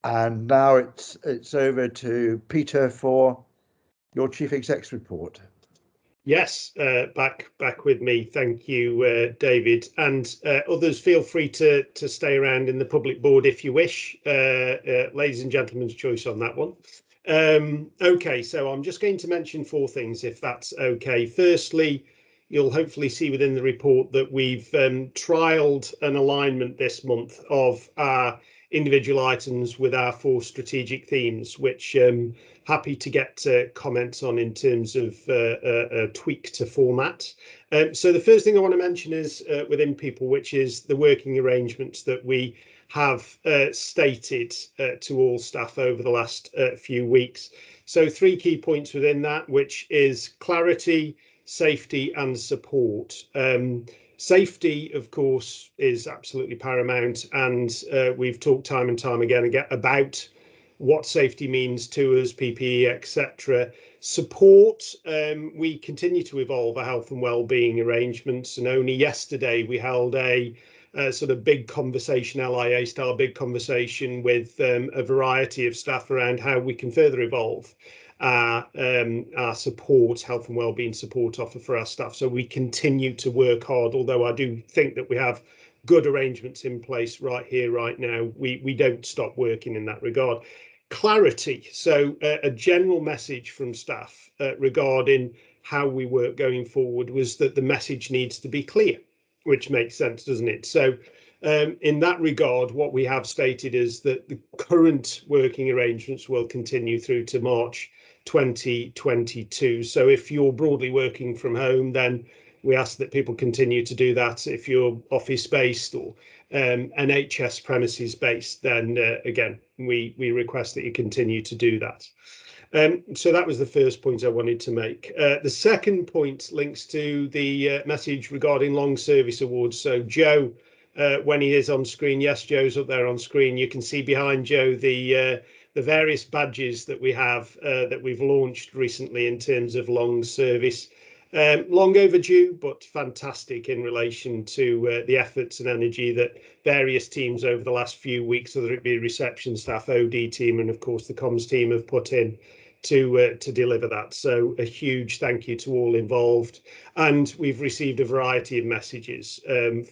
And now it's over to Peter for your Chief Exec's report. Yes, back with me. Thank you, David, and others. Feel free to stay around in the public board if you wish. Ladies and gentlemen's choice on that one. Okay, so I'm just going to mention four things, if that's okay. Firstly, you'll hopefully see within the report that we've trialled an alignment this month of our individual items with our four strategic themes, which happy to get comments on in terms of a tweak to format. So the first thing I want to mention is within people, which is the working arrangements that we have stated to all staff over the last few weeks. So three key points within that, which is clarity, safety and support. Safety, of course, is absolutely paramount, and we've talked time and time again about what safety means to us, PPE, etc. Support, we continue to evolve our health and wellbeing arrangements, and only yesterday we held a sort of big conversation, LIA style big conversation with a variety of staff around how we can further evolve our support, health and wellbeing support offer for our staff. So we continue to work hard, although I do think that we have good arrangements in place right here, right now. We don't stop working in that regard. Clarity, so a general message from staff regarding how we work going forward was that the message needs to be clear, which makes sense, doesn't it? So in that regard, what we have stated is that the current working arrangements will continue through to March 2022. So if you're broadly working from home, then we ask that people continue to do that. If you're office based or NHS premises based, then again, we request that you continue to do that. So that was the first point I wanted to make. The second point links to the message regarding long service awards. So Joe, when he is on screen, yes, Joe's up there on screen. You can see behind Joe the various badges that we have that we've launched recently in terms of long service. Long overdue, but fantastic in relation to the efforts and energy that various teams over the last few weeks, whether it be reception staff, OD team, and of course the comms team, have put in to deliver that. So a huge thank you to all involved. And we've received a variety of messages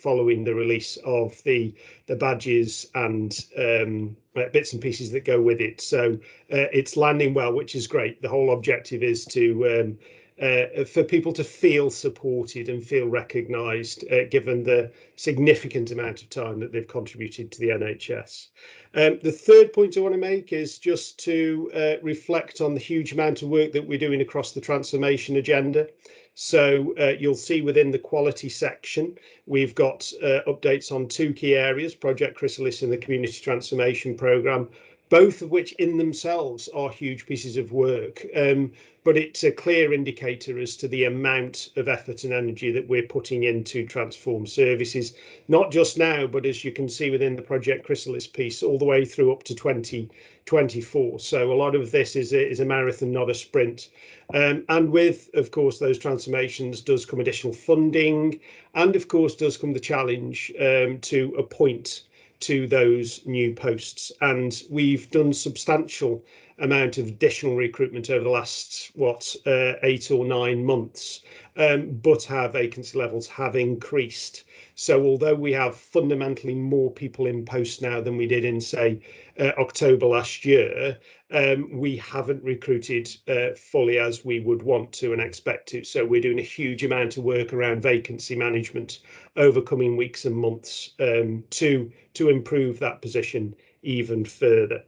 following the release of the badges and bits and pieces that go with it. So it's landing well, which is great. The whole objective is to for people to feel supported and feel recognised, given the significant amount of time that they've contributed to the NHS. The third point I want to make is just to reflect on the huge amount of work that we're doing across the transformation agenda. So you'll see within the quality section, we've got updates on two key areas, Project Chrysalis and the Community Transformation Programme, both of which in themselves are huge pieces of work. But it's a clear indicator as to the amount of effort and energy that we're putting into transform services, not just now, but as you can see within the Project Chrysalis piece, all the way through up to 2024. So a lot of this is a marathon, not a sprint. And with, of course, those transformations does come additional funding, and of course does come the challenge to appoint to those new posts. And we've done substantial amount of additional recruitment over the last 8 or 9 months, but our vacancy levels have increased. So although we have fundamentally more people in post now than we did in, say, October last year, we haven't recruited fully as we would want to and expect to. So we're doing a huge amount of work around vacancy management over coming weeks and months to improve that position even further.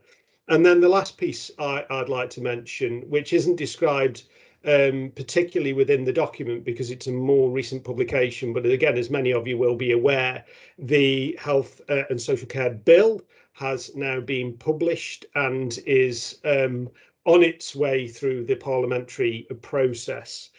And then the last piece I'd like to mention, which isn't described particularly within the document because it's a more recent publication, but again, as many of you will be aware, the Health and Social Care Bill has now been published and is on its way through the parliamentary process.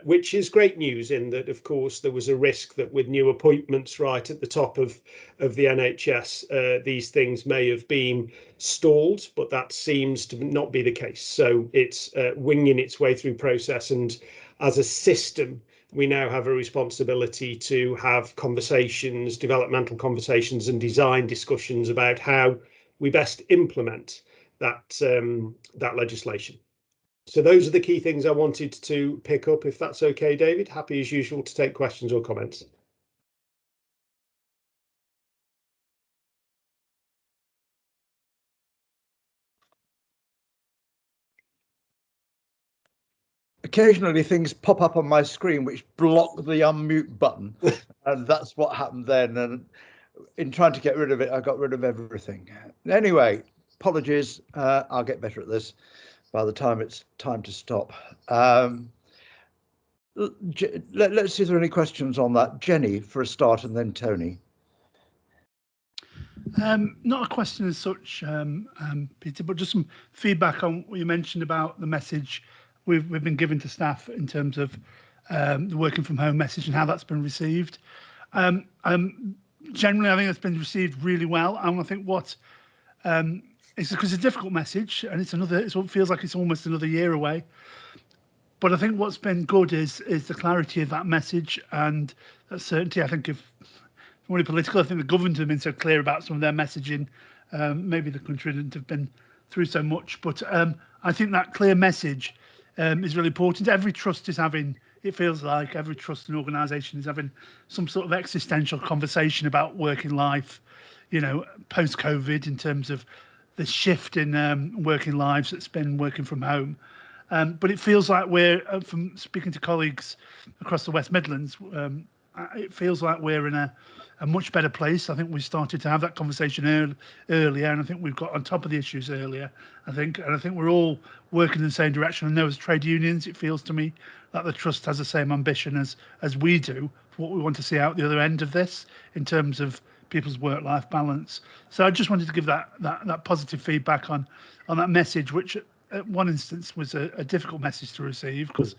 Which is great news in that, of course, there was a risk that with new appointments right at the top of the NHS, these things may have been stalled, but that seems to not be the case. So it's winging its way through process. And as a system, we now have a responsibility to have conversations, developmental conversations and design discussions about how we best implement that that legislation. So those are the key things I wanted to pick up, if that's okay, David. Happy as usual to take questions or comments. Occasionally things pop up on my screen which block the unmute button, and that's what happened then. And in trying to get rid of it, I got rid of everything. Anyway, apologies. I'll get better at this by the time it's time to stop. Let's see if there are any questions on that. Jenny, for a start, and then Tony. Not a question as such, Peter, but just some feedback on what you mentioned about the message we've been given to staff in terms of the working from home message and how that's been received. Generally, I think it's been received really well, and I think what it's because it's a difficult message, and it feels like it's almost another year away. But I think what's been good is the clarity of that message and that certainty. I think if really political, I think the government have been so clear about some of their messaging. Maybe the country didn't have been through so much, but I think that clear message is really important. Every trust is having, it feels like every trust and organisation is having some sort of existential conversation about working life, you know, post-COVID, in terms of the shift in working lives that's been working from home. But it feels like we're, from speaking to colleagues across the West Midlands, it feels like we're in a much better place. I think we started to have that conversation earlier, and I think we've got on top of the issues earlier. I think we're all working in the same direction. I know as trade unions, it feels to me that the trust has the same ambition as we do for what we want to see out the other end of this in terms of people's work-life balance. So I just wanted to give that positive feedback on that message, which at one instance was a difficult message to receive because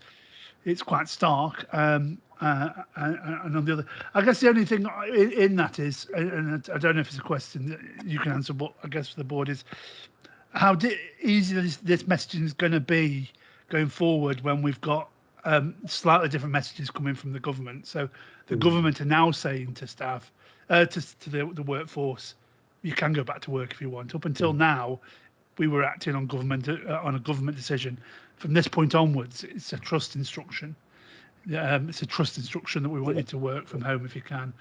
it's quite stark. And on the other, I guess the only thing in that is, and I don't know if it's a question that you can answer, but I guess for the board is how easy this messaging is going to be going forward when we've got slightly different messages coming from the government. So the government are now saying to staff, to the workforce, you can go back to work if you want. Up until now, we were acting on a government decision. From this point onwards, it's a trust instruction. It's a trust instruction that we want you to work from home if you can.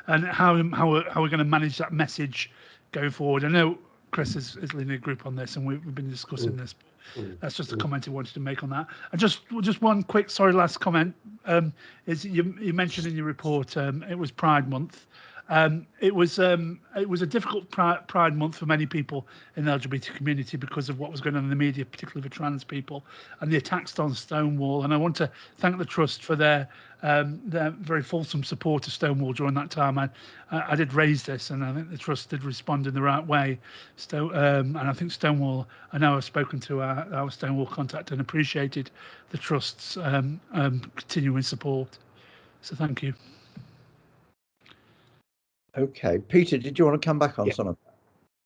And how we're going to manage that message going forward. I know Chris is leading a group on this, and we've been discussing this. That's just a comment I wanted to make on that. And just one quick, last comment. Is you mentioned in your report it was Pride Month. It was a difficult Pride Month for many people in the LGBT community because of what was going on in the media, particularly for trans people, and the attacks on Stonewall. And I want to thank the Trust for their very fulsome support of Stonewall during that time. I did raise this, and I think the Trust did respond in the right way. And I think Stonewall, I know I've spoken to our Stonewall contact and appreciated the Trust's continuing support. So thank you. Okay, Peter, did you want to come back on some of that?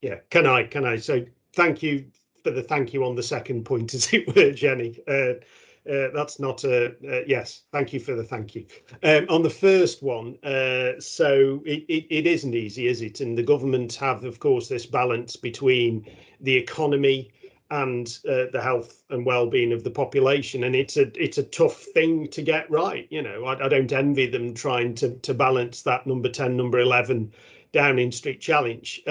Yeah, can I? So thank you for the thank you on the second point, as it were, Jenny. That's not a yes. Thank you for the thank you. On the first one, so it isn't easy, is it? And the government have, of course, this balance between the economy and the health and well-being of the population, and it's a tough thing to get right. You know, I don't envy them trying to balance that number 10, number 11 Downing Street challenge.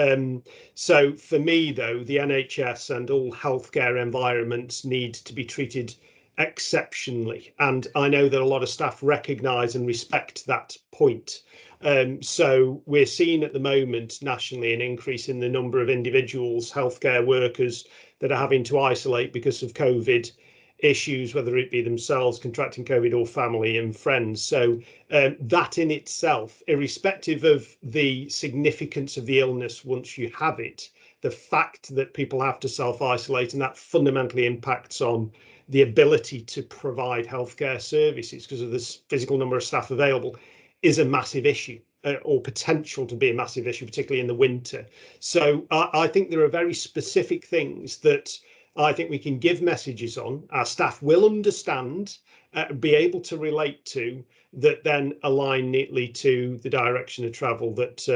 So for me, though, the NHS and all healthcare environments need to be treated exceptionally, and I know that a lot of staff recognise and respect that point. So we're seeing at the moment nationally an increase in the number of individuals, healthcare workers, that are having to isolate because of COVID issues, whether it be themselves contracting COVID or family and friends. So that in itself, irrespective of the significance of the illness once you have it, the fact that people have to self-isolate, and that fundamentally impacts on the ability to provide healthcare services because of this physical number of staff available, is a massive issue. Or potential to be a massive issue, particularly in the winter. So I think there are very specific things that I think we can give messages on. Our staff will understand, be able to relate to, that then align neatly to the direction of travel that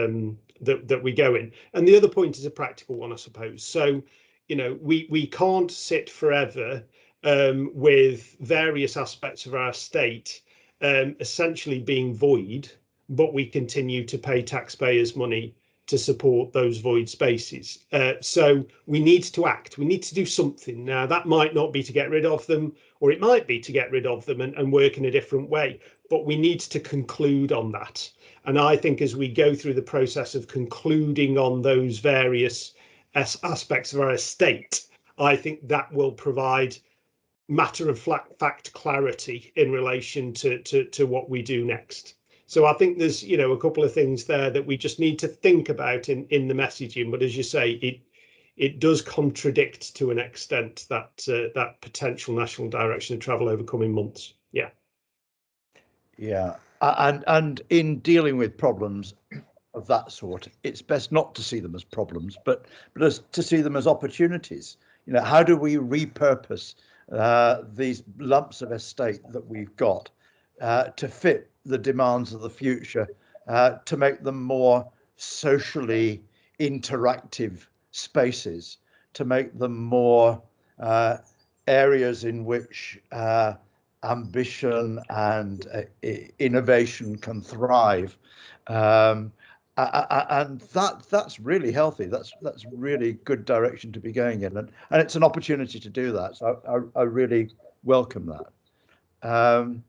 that we go in. And the other point is a practical one, I suppose. So, you know, we can't sit forever with various aspects of our estate essentially being void, but we continue to pay taxpayers money to support those void spaces. So we need to act. We need to do something. Now, that might not be to get rid of them, or it might be to get rid of them and work in a different way, but we need to conclude on that. And I think as we go through the process of concluding on those various aspects of our estate, I think that will provide matter of fact clarity in relation to what we do next. So I think there's, you know, a couple of things there that we just need to think about in the messaging. But as you say, it does contradict to an extent that that potential national direction of travel over coming months. Yeah. Yeah, and in dealing with problems of that sort, it's best not to see them as problems, but to see them as opportunities. You know, how do we repurpose these lumps of estate that we've got to fit the demands of the future, to make them more socially interactive spaces, to make them more areas in which ambition and innovation can thrive, and that's really healthy. That's really good direction to be going in, and it's an opportunity to do that. So I really welcome that.